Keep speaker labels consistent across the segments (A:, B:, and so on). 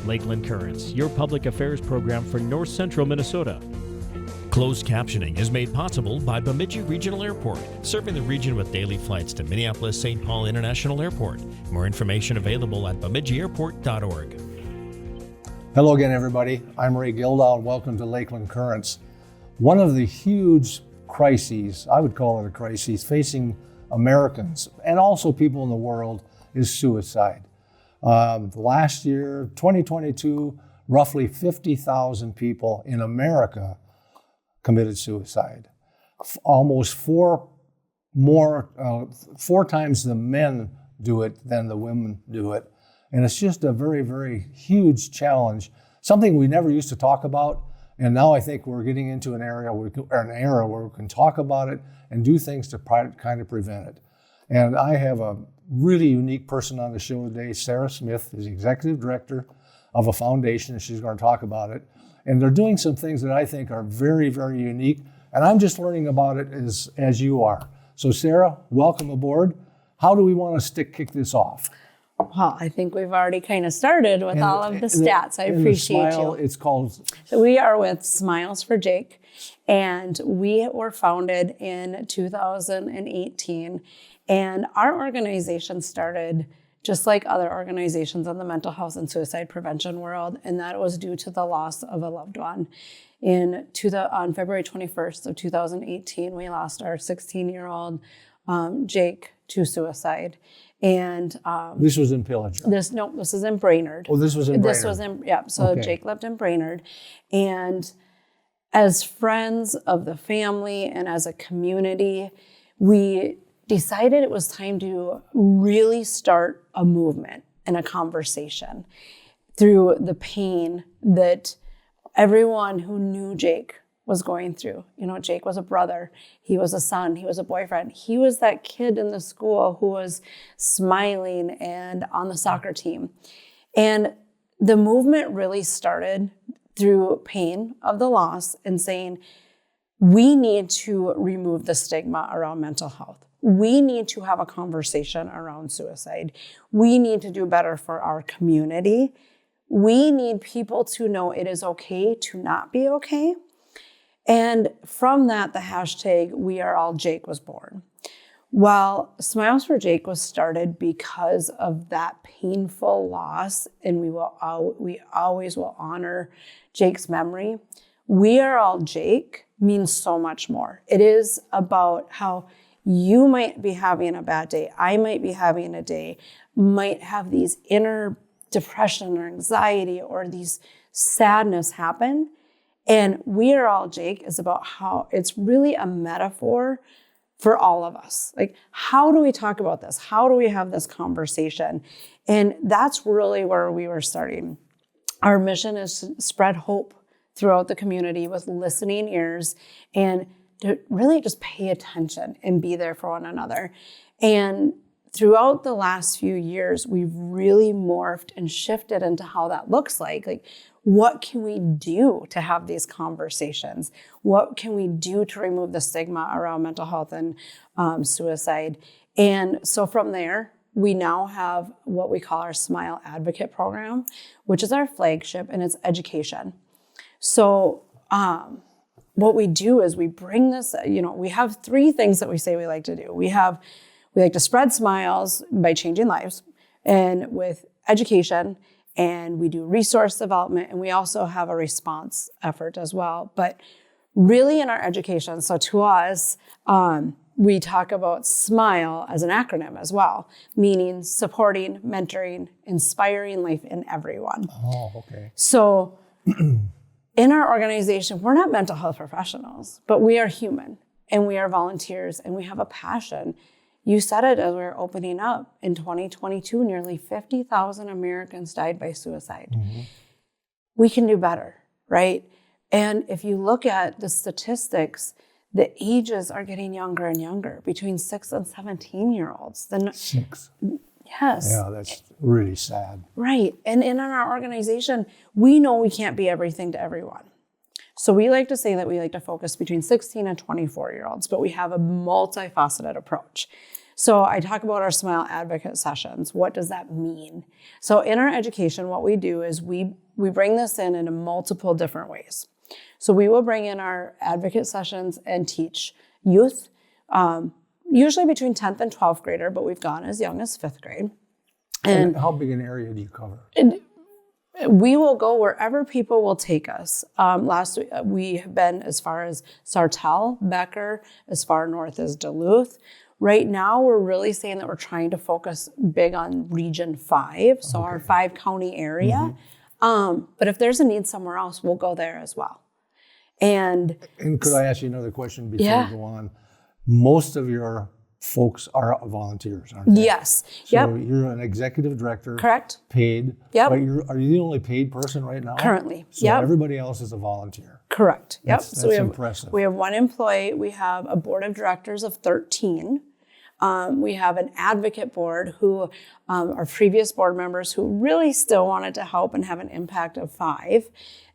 A: Lakeland Currents, your public affairs program for North Central Minnesota. Closed captioning is made possible by Bemidji Regional Airport, serving the region with daily flights to Minneapolis-St. Paul International Airport. More information available at bemidjiairport.org.
B: Hello again, everybody. I'm Ray Gildow, and welcome to Lakeland Currents. One of the huge crises, I would call it a crisis, facing Americans and also people in the world is suicide. Last year, 2022, roughly 50,000 people in America committed suicide. Almost four times the men do it than the women do it. And it's just a very, very huge challenge, something we never used to talk about. And now I think we're getting into an era where we can talk about it and do things to kind of prevent it. And I have a really unique person on the show today. Sarah Smith is the executive director of a foundation, and she's going to talk about it. And they're doing some things that I think are very, very unique. And I'm just learning about it as you are. So Sarah, welcome aboard. How do we want to kick this off?
C: Well, I think we've already kind of started with all of the stats. I appreciate you.
B: It's called...
C: So we are with Smiles for Jake, and we were founded in 2018. And our organization started just like other organizations in the mental health and suicide prevention world, and that was due to the loss of a loved one. On February 21st of 2018, we lost our 16-year-old Jake to suicide. And
B: this was in Pillager.
C: This is in Brainerd.
B: Oh, this was in Brainerd.
C: So okay. Jake lived in Brainerd, and as friends of the family and as a community, we decided it was time to really start a movement and a conversation through the pain that everyone who knew Jake was going through. You know, Jake was a brother, he was a son, he was a boyfriend. He was that kid in the school who was smiling and on the soccer team. And the movement really started through pain of the loss and saying, we need to remove the stigma around mental health. We need to have a conversation around suicide. We need to do better for our community. We need people to know it is okay to not be okay. And from that, the hashtag We Are All Jake was born. While Smiles for Jake was started because of that painful loss, and we always will honor Jake's memory, We Are All Jake means so much more. It is about how you might be having a bad day. I might be having a day, might have these inner depression or anxiety or these sadness happen. And We Are All Jake is about how it's really a metaphor for all of us. Like, how do we talk about this? How do we have this conversation? And that's really where we were starting. Our mission is to spread hope throughout the community with listening ears and to really just pay attention and be there for one another. And throughout the last few years, we've really morphed and shifted into how that looks like. Like, what can we do to have these conversations? What can we do to remove the stigma around mental health and suicide? And so from there, we now have what we call our Smile Advocate program, which is our flagship, and it's education. So what we do is we bring this, we have three things that we say we like to do. We like to spread smiles by changing lives, and with education, and we do resource development, and we also have a response effort as well. But really in our education, so to us, we talk about SMILE as an acronym as well, meaning supporting, mentoring, inspiring life in everyone.
B: Oh, okay.
C: So in our organization, we're not mental health professionals, but we are human, and we are volunteers, and we have a passion. You said it as we were opening up. In 2022, nearly 50,000 Americans died by suicide. Mm-hmm. We can do better, right? And if you look at the statistics, the ages are getting younger and younger, between 6 and 17-year-olds.
B: 6?
C: Yes.
B: Yeah, that's really sad.
C: Right. And in our organization, we know we can't be everything to everyone. So we like to say that we like to focus between 16 and 24-year-olds, but we have a multifaceted approach. So I talk about our Smile Advocate sessions. What does that mean? So in our education, what we do is we bring this in multiple different ways. So we will bring in our advocate sessions and teach youth, usually between 10th and 12th grader, but we've gone as young as 5th grade.
B: And how big an area do you cover?
C: We will go wherever people will take us. Last week, we have been as far as Sartell, Becker, as far north as Duluth. Right now, we're really saying that we're trying to focus big on Region 5, so our 5-county area. But if there's a need somewhere else, we'll go there as well. And
B: could I ask you another question before we go on? Most of your folks are volunteers, aren't they?
C: Yes.
B: So you're an executive director.
C: Correct.
B: Paid.
C: Yep.
B: But are you the only paid person right now?
C: Currently.
B: So everybody else is a volunteer.
C: Correct. Yep.
B: That's impressive.
C: We have one employee. We have a board of directors of 13. We have an advocate board who are previous board members who really still wanted to help and have an impact of 5.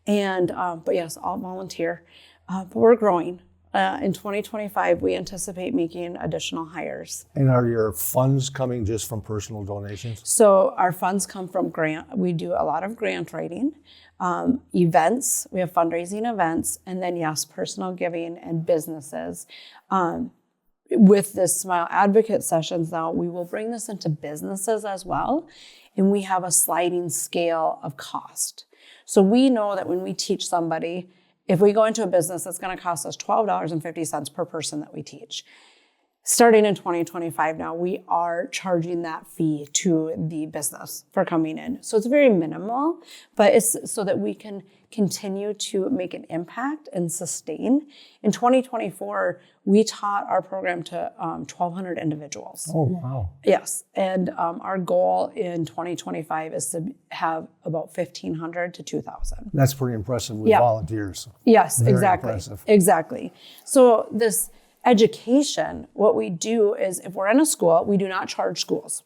C: And, but yes, all volunteer. But we're growing. In 2025, we anticipate making additional hires.
B: And are your funds coming just from personal donations?
C: So our funds come from grant. We do a lot of grant writing, events. We have fundraising events, and then yes, personal giving and businesses. With this Smile Advocate sessions now, we will bring this into businesses as well. And we have a sliding scale of cost. So we know that when we teach somebody, if we go into a business, it's going to cost us $12.50 per person that we teach. Starting in 2025 now, we are charging that fee to the business for coming in. So it's very minimal, but it's so that we can continue to make an impact and sustain. In 2024, we taught our program to 1,200 individuals.
B: Oh, wow.
C: Yes. And our goal in 2025 is to have about 1,500 to 2,000.
B: That's pretty impressive with volunteers.
C: Yes,
B: Very
C: exactly.
B: Impressive.
C: Exactly. So this education, what we do is if we're in a school, we do not charge schools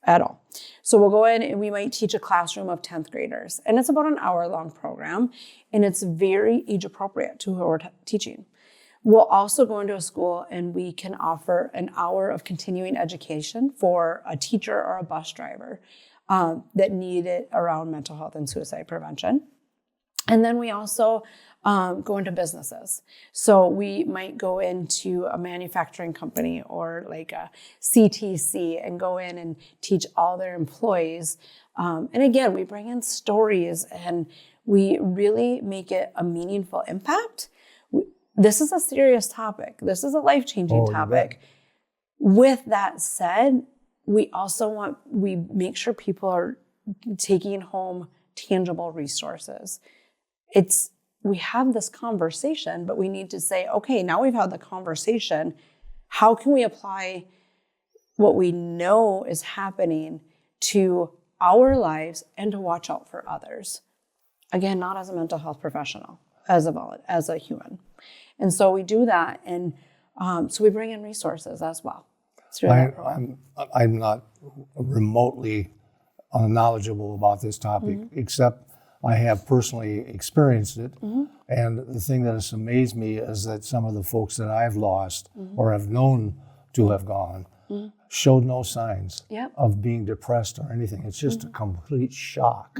C: at all. So we'll go in and we might teach a classroom of 10th graders. And it's about an hour-long program. And it's very age-appropriate to who we're teaching. We'll also go into a school and we can offer an hour of continuing education for a teacher or a bus driver that need it around mental health and suicide prevention. And then we also go into businesses. So we might go into a manufacturing company or like a CTC and go in and teach all their employees. And again, we bring in stories and we really make it a meaningful impact. This is a serious topic. This is a life-changing topic. With that said, we make sure people are taking home tangible resources. We have this conversation, but we need to say, okay, now we've had the conversation. How can we apply what we know is happening to our lives and to watch out for others? Again, not as a mental health professional, as a human. And so we do that. And so we bring in resources as well.
B: I'm not remotely knowledgeable about this topic, except I have personally experienced it. And the thing that has amazed me is that some of the folks that I've lost or have known to have gone showed no signs of being depressed or anything. It's just a complete shock.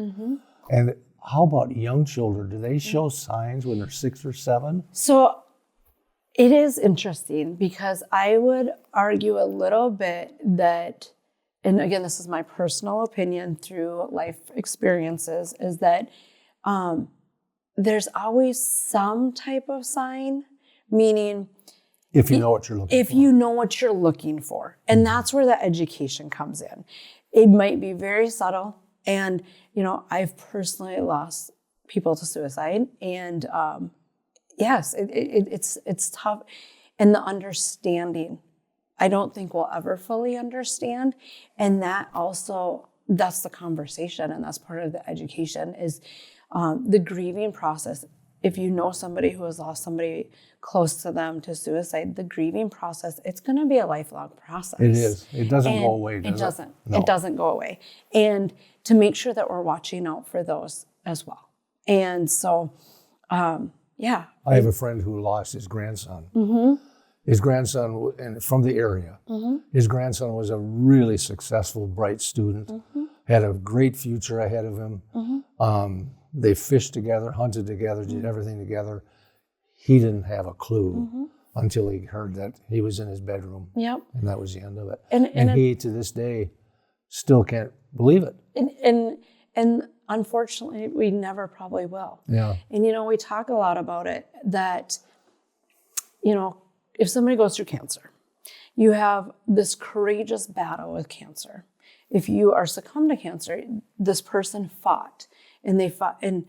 B: And how about young children? Do they show signs when they're 6 or 7?
C: So it is interesting because I would argue a little bit that, and again, this is my personal opinion through life experiences, is that there's always some type of sign, meaning
B: if you know what you're looking for.
C: If you know what you're looking for. And that's where the education comes in. It might be very subtle. And, I've personally lost people to suicide. And yes, it's tough. And the understanding, I don't think we'll ever fully understand. And that's the conversation. And that's part of the education is the grieving process. If you know somebody who has lost somebody close to them to suicide, the grieving process, it's going to be a lifelong process.
B: It is. It doesn't go away, does it?
C: It doesn't.
B: No.
C: It doesn't go away. And to make sure that we're watching out for those as well. And so,
B: I have a friend who lost his grandson. His grandson, and from the area, his grandson was a really successful, bright student, had a great future ahead of him. They fished together, hunted together, did everything together. He didn't have a clue until he heard that he was in his bedroom.
C: Yep.
B: And that was the end of it.
C: And
B: he, to this day, still can't believe it.
C: And unfortunately, we never probably will.
B: Yeah.
C: And, we talk a lot about it that, if somebody goes through cancer, you have this courageous battle with cancer. If you are succumbed to cancer, this person fought. And they fought. And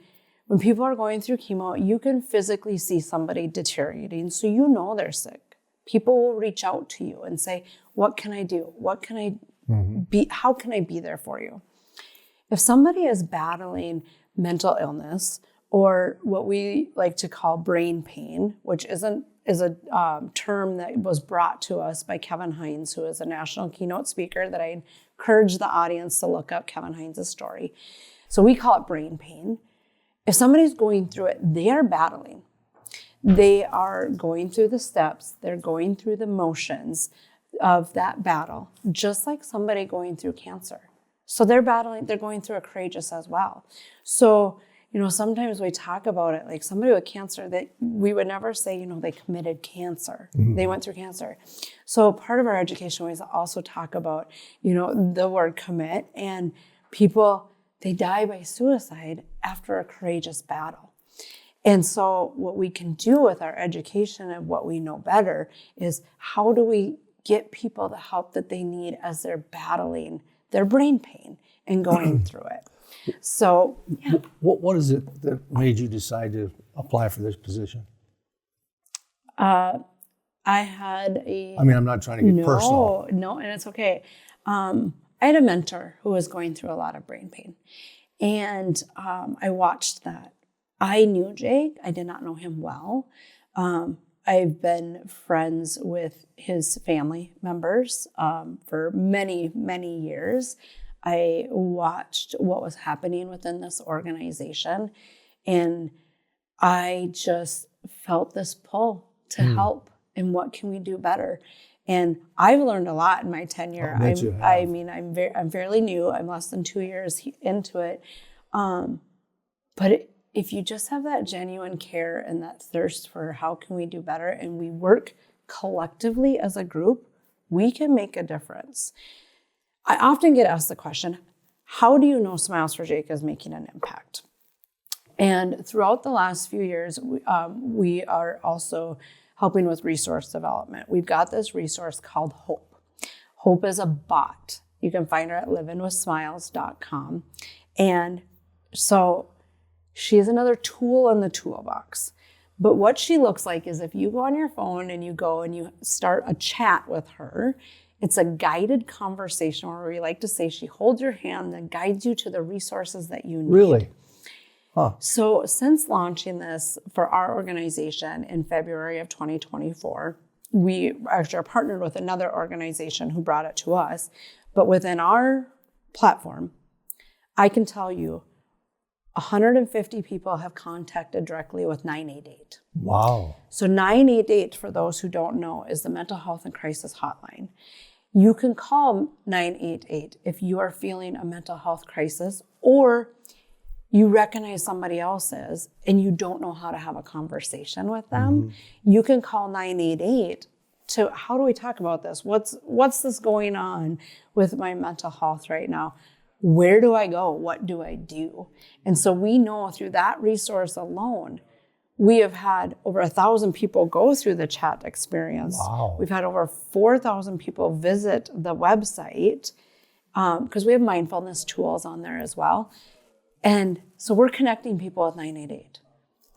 C: when people are going through chemo, you can physically see somebody deteriorating. So they're sick. People will reach out to you and say, what can I do? What can I be? How can I be there for you? If somebody is battling mental illness or what we like to call brain pain, which is a term that was brought to us by Kevin Hines, who is a national keynote speaker that I encourage the audience to look up Kevin Hines' story. So we call it brain pain. If somebody's going through it, they are battling. They are going through the steps. They're going through the motions of that battle, just like somebody going through cancer. So they're battling, they're going through a courageous as well. So, sometimes we talk about it like somebody with cancer that we would never say, they committed cancer. They went through cancer. So part of our education we also talk about, the word commit, and people, they die by suicide after a courageous battle. And so what we can do with our education and what we know better is how do we get people the help that they need as they're battling their brain pain and going through it. So, yeah.
B: What is it that made you decide to apply for this position?
C: I had
B: I'm not trying to get personal.
C: No, and it's okay. I had a mentor who was going through a lot of brain pain. And I watched that. I knew Jake. I did not know him well. I've been friends with his family members for many, many years. I watched what was happening within this organization, and I just felt this pull to help and what can we do better. And I've learned a lot in my tenure. I'm fairly new. I'm less than 2 years into it. But if you just have that genuine care and that thirst for how can we do better, and we work collectively as a group, we can make a difference. I often get asked the question, how do you know Smiles for Jake is making an impact? And throughout the last few years, we are also helping with resource development. We've got this resource called Hope. Hope is a bot. You can find her at livingwithsmiles.com. And so she is another tool in the toolbox. But what she looks like is if you go on your phone and you go and you start a chat with her, it's a guided conversation where we like to say she holds your hand and guides you to the resources that you need.
B: Really? Huh.
C: So since launching this for our organization in February of 2024, we actually are partnered with another organization who brought it to us. But within our platform, I can tell you 150 people have contacted directly with 988.
B: Wow.
C: So 988, for those who don't know, is the mental health and crisis hotline. You can call 988 if you are feeling a mental health crisis, or you recognize somebody else's and you don't know how to have a conversation with them. You can call 988 to, how do we talk about this? What's this going on with my mental health right now? Where do I go? What do I do? And so we know through that resource alone, we have had over 1,000 people go through the chat experience.
B: Wow.
C: We've had over 4,000 people visit the website because we have mindfulness tools on there as well. And so we're connecting people with 988.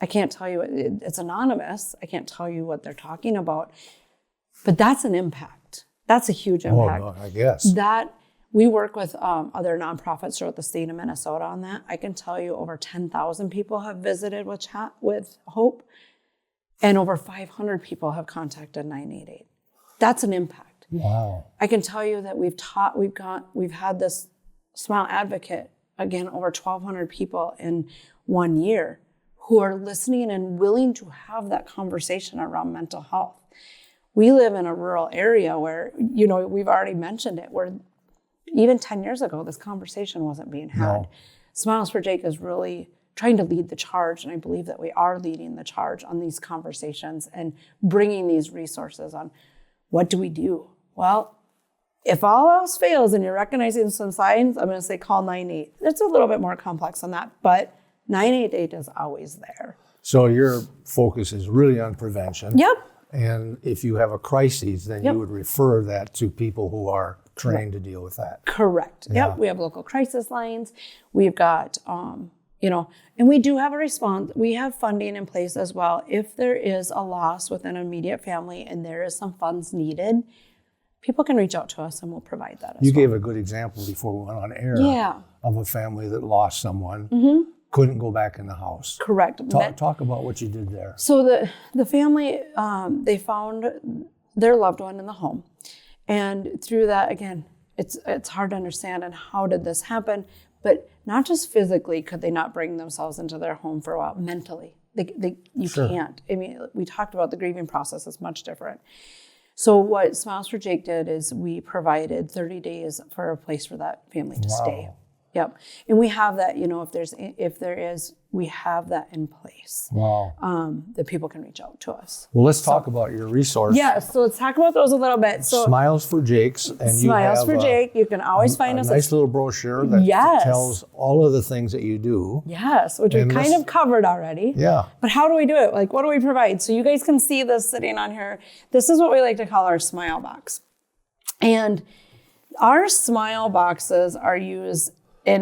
C: I can't tell you, it's anonymous. I can't tell you what they're talking about, but that's an impact. That's a huge impact.
B: Oh, I guess.
C: That we work with other nonprofits throughout the state of Minnesota on that. I can tell you over 10,000 people have visited with Chat with Hope, and over 500 people have contacted 988. That's an impact.
B: Wow.
C: I can tell you that we've had this Smile Advocate, again, over 1,200 people in 1 year who are listening and willing to have that conversation around mental health. we live in a rural area where, we've already mentioned it, where even 10 years ago, this conversation wasn't being had.
B: No.
C: Smiles for Jake is really trying to lead the charge, and I believe that we are leading the charge on these conversations and bringing these resources on what do we do? Well, if all else fails and you're recognizing some signs, I'm going to say call 988. It's a little bit more complex than that, but 988 is always there.
B: So your focus is really on prevention.
C: Yep.
B: And if you have a crisis, then you would refer that to people who are trained to deal with that.
C: Correct.
B: Yeah.
C: Yep. We have local crisis lines. We've got, and we do have a response. We have funding in place as well. If there is a loss within an immediate family and there is some funds needed, people can reach out to us and we'll provide that as well.
B: You gave a good example before we went on air of a family that lost someone, couldn't go back in the house.
C: Correct.
B: Talk about what you did there.
C: So the family, they found their loved one in the home. And through that, again, it's hard to understand and how did this happen, but not just physically could they not bring themselves into their home for a while, mentally. You can't. I mean, we talked about the grieving process is much different. So what Smiles for Jake did is we provided 30 days for a place for that family to stay. Yep. And we have that, if there is, we have that in place.
B: Wow.
C: That people can reach out to us.
B: Well, let's talk about your resource.
C: Yes, so let's talk about those a little bit. So
B: Smiles for Jake's. And
C: Smiles
B: you
C: for
B: have
C: Jake, you can always find us.
B: A nice little brochure that tells all of the things that you do.
C: Yes, which we kind of covered already.
B: Yeah.
C: But how do we do it? Like, what do we provide? So you guys can see this sitting on here. This is what we like to call our smile box. And our smile boxes are used in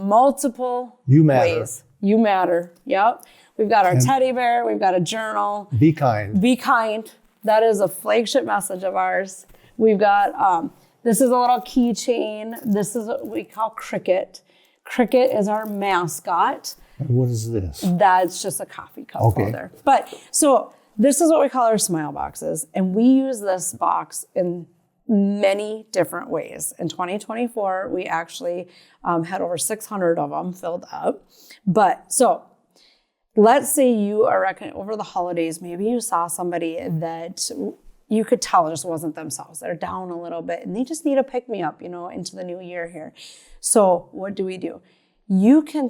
C: multiple ways. You matter. Yep. We've got our teddy bear. We've got a journal.
B: Be kind.
C: Be kind. That is a flagship message of ours. We've got, this is a little keychain. This is what we call Cricket. Cricket is our mascot.
B: And what is this?
C: That's just a coffee cup holder. But so this is what we call our smile boxes. And we use this box in many different ways. In 2024, we actually had over 600 of them filled up. But so let's say you are over the holidays, maybe you saw somebody that you could tell just wasn't themselves. They're down a little bit and they just need a pick-me-up, into the new year here. So what do? You can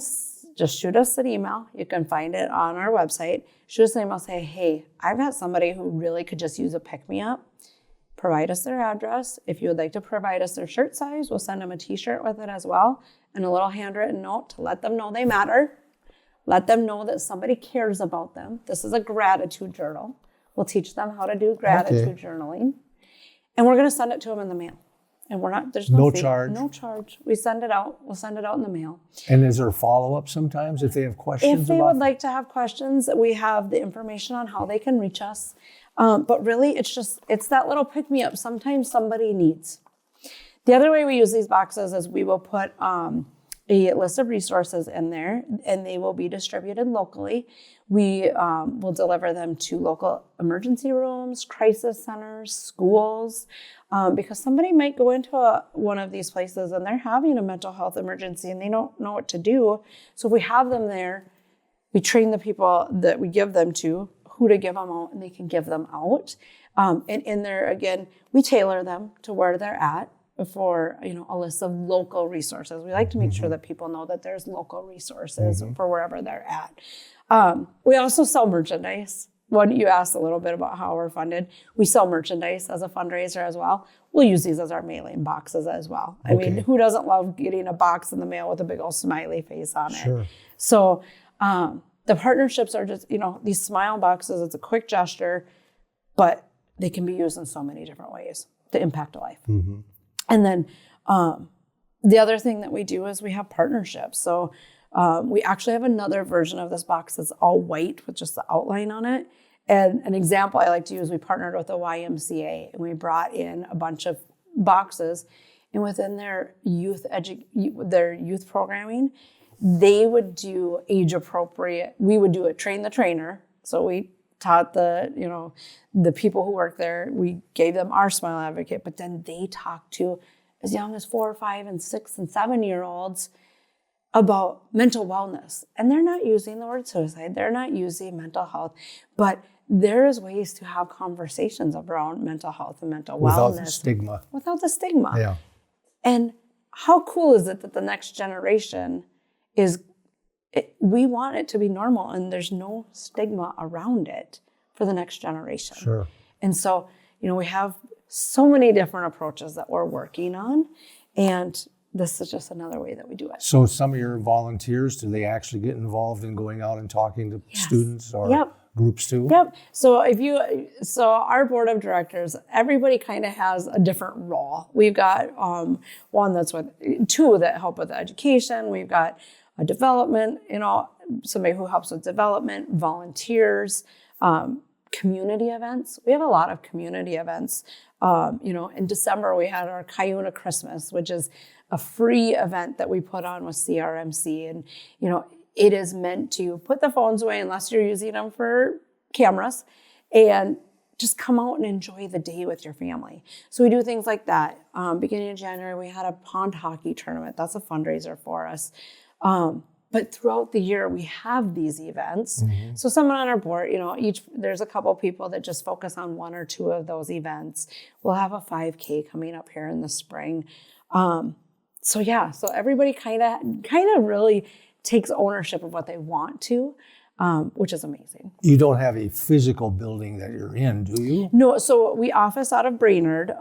C: just shoot us an email. You can find it on our website. Shoot us an email, say, hey, I've got somebody who really could just use a pick-me-up. Provide us their address. If you would like to provide us their shirt size, we'll send them a t-shirt with it as well and a little handwritten note to let them know they matter. Let them know that somebody cares about them. This is a gratitude journal. We'll teach them how to do gratitude journaling. And we're going to send it to them in the mail. And there's no fee.
B: Charge.
C: No charge. We send it out. We'll send it out in the mail.
B: And is there follow-up sometimes if they have questions?
C: If they would like to have questions, we have the information on how they can reach us. But really, it's that little pick-me-up sometimes somebody needs. The other way we use these boxes is we will put a list of resources in there, and they will be distributed locally. We will deliver them to local emergency rooms, crisis centers, schools, because somebody might go into one of these places and they're having a mental health emergency and they don't know what to do. So if we have them there, we train the people that we give them to who to give them out, and they can give them out. And in there, again, we tailor them to where they're at for, a list of local resources. We like to make sure that people know that there's local resources for wherever they're at. We also sell merchandise. When you asked a little bit about how we're funded, we sell merchandise as a fundraiser as well. We'll use these as our mailing boxes as well. I mean, who doesn't love getting a box in the mail with a big old smiley face on it? So the partnerships are just, these smile boxes, it's a quick gesture, but they can be used in so many different ways to impact a life. And then the other thing that we do is we have partnerships. So we actually have another version of this box that's all white with just the outline on it. And an example I like to use, we partnered with the YMCA and we brought in a bunch of boxes, and within their youth programming, they would do age appropriate. We would do a train the trainer. So we taught the people who work there, we gave them our Smile Advocate, but then they talked to as young as 4, 5, and 6, and 7-year-olds about mental wellness. And they're not using the word suicide. They're not using mental health, but there is ways to have conversations around mental health and mental
B: Without
C: wellness.
B: the stigma.
C: Without the stigma.
B: Yeah.
C: And how cool is it that the next generation we want it to be normal and there's no stigma around it for the next generation.
B: Sure.
C: And so, we have so many different approaches that we're working on, and this is just another way that we do it.
B: So some of your volunteers, do they actually get involved in going out and talking to students or groups too?
C: Yep. So our board of directors, everybody kind of has a different role. We've got one that's two that help with education. We've got a development, somebody who helps with development, volunteers, community events. We have a lot of community events. In December, we had our Cuyuna Christmas, which is a free event that we put on with CRMC. And, it is meant to put the phones away unless you're using them for cameras and just come out and enjoy the day with your family. So we do things like that. Beginning of January, we had a pond hockey tournament. That's a fundraiser for us. But throughout the year, we have these events. Mm-hmm. So someone on our board, there's a couple people that just focus on one or two of those events. We'll have a 5K coming up here in the spring. So everybody kind of really takes ownership of what they want to, which is amazing.
B: You don't have a physical building that you're in, do you?
C: No, so we office out of Brainerd.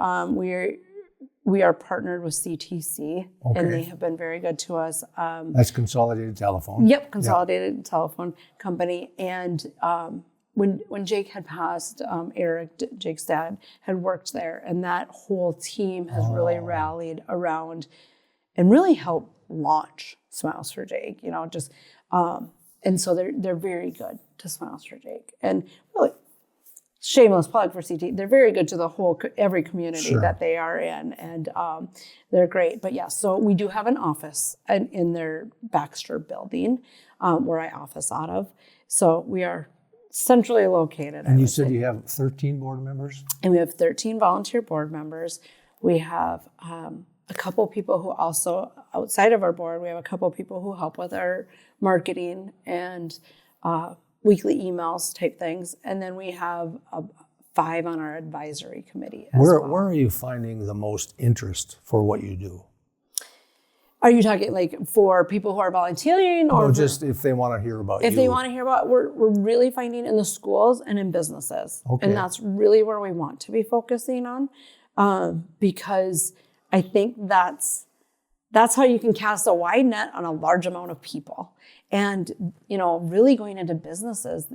C: We are partnered with CTC, and they have been very good to us.
B: That's Consolidated Telephone.
C: Yep, Consolidated Telephone Company. And when Jake had passed, Eric, Jake's dad, had worked there, and that whole team has really rallied around and really helped launch Smiles for Jake. And so they're very good to Smiles for Jake, and really. Shameless plug for CT. They're very good to every community that they are in, and they're great. But so we do have an office in their Baxter building where I office out of. So we are centrally located.
B: And you said you have 13 board members?
C: And we have 13 volunteer board members. We have a couple people who also, outside of our board, we have a couple people who help with our marketing and weekly emails type things. And then we have 5 on our advisory committee as well.
B: Where are you finding the most interest for what you do?
C: Are you talking like for people who are volunteering? Or
B: just if they want to hear about you.
C: If they want to hear about, we're really finding in the schools and in businesses. Okay. And that's really where we want to be focusing on, because I think that's how you can cast a wide net on a large amount of people. And, really going into businesses,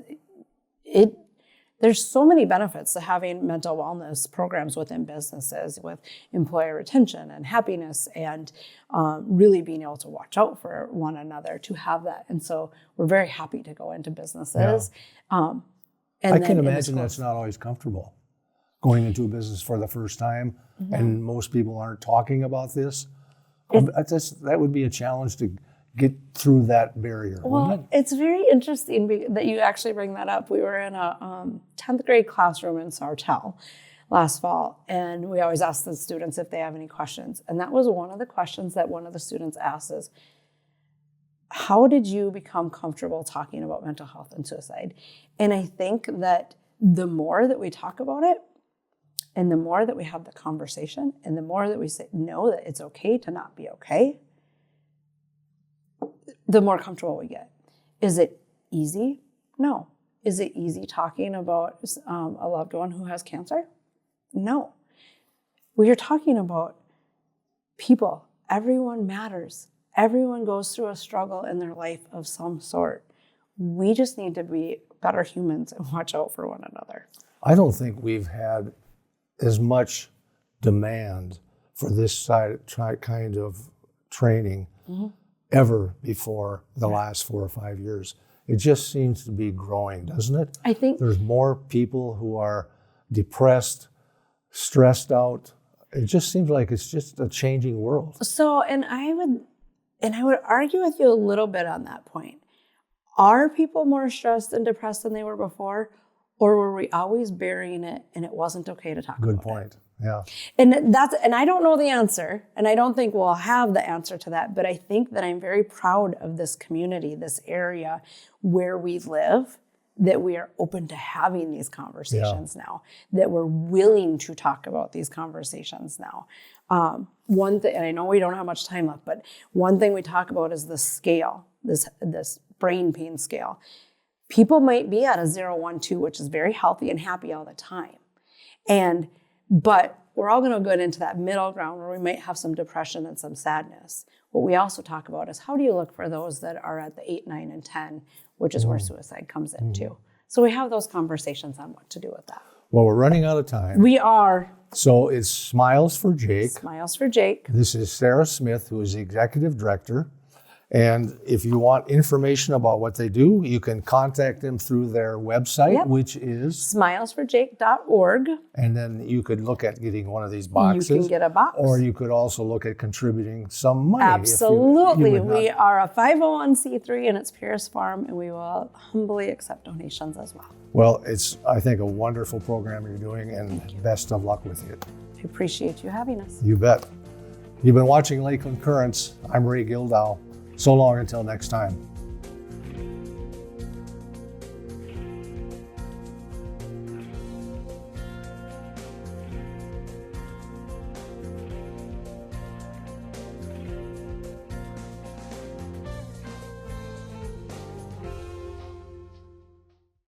C: there's so many benefits to having mental wellness programs within businesses with employee retention and happiness and really being able to watch out for one another to have that. And so we're very happy to go into businesses.
B: Yeah. I can imagine that's not always comfortable going into a business for the first time, and most people aren't talking about this. That would be a challenge to get through that barrier, wouldn't it?
C: It's very interesting that you actually bring that up. We were in a 10th grade classroom in Sartell last fall, and we always ask the students if they have any questions. And that was one of the questions that one of the students asked is, how did you become comfortable talking about mental health and suicide? And I think that the more that we talk about it, and the more that we have the conversation, and the more that we know that it's okay to not be okay, the more comfortable we get. Is it easy? No. Is it easy talking about a loved one who has cancer? No. We are talking about people. Everyone matters. Everyone goes through a struggle in their life of some sort. We just need to be better humans and watch out for one another.
B: I don't think we've had as much demand for this kind of training ever before the last 4 or 5 years. It just seems to be growing, doesn't it?
C: I think
B: there's more people who are depressed, stressed out. It just seems like it's just a changing world.
C: So, and I would argue with you a little bit on that point. Are people more stressed and depressed than they were before? Or were we always burying it and it wasn't okay to talk about it?
B: Good point. Yeah.
C: And I don't know the answer, and I don't think we'll have the answer to that, but I think that I'm very proud of this community, this area where we live, that we are open to having these conversations now, that we're willing to talk about these conversations now. One thing, and I know we don't have much time left, but one thing we talk about is the scale, this brain pain scale. People might be at a 0, 1, 2, which is very healthy and happy all the time. But we're all going to get into that middle ground where we might have some depression and some sadness. What we also talk about is how do you look for those that are at the 8, 9, and 10, which is where suicide comes in too. So we have those conversations on what to do with that.
B: Well, we're running out of time.
C: We are.
B: So it's Smiles for Jake.
C: Smiles for Jake.
B: This is Sarah Smith, who is the executive director. And if you want information about what they do, you can contact them through their website, which is
C: smilesforjake.org.
B: And then you could look at getting one of these boxes.
C: You can get a box.
B: Or you could also look at contributing some money.
C: Absolutely. We are a 501c3 and it's Pierce Farm, and we will humbly accept donations as well.
B: Well, it's, I think, a wonderful program you're doing, and best of luck with it.
C: I appreciate you having us.
B: You bet. You've been watching Lakeland Currents. I'm Ray Gildow. So long until next time.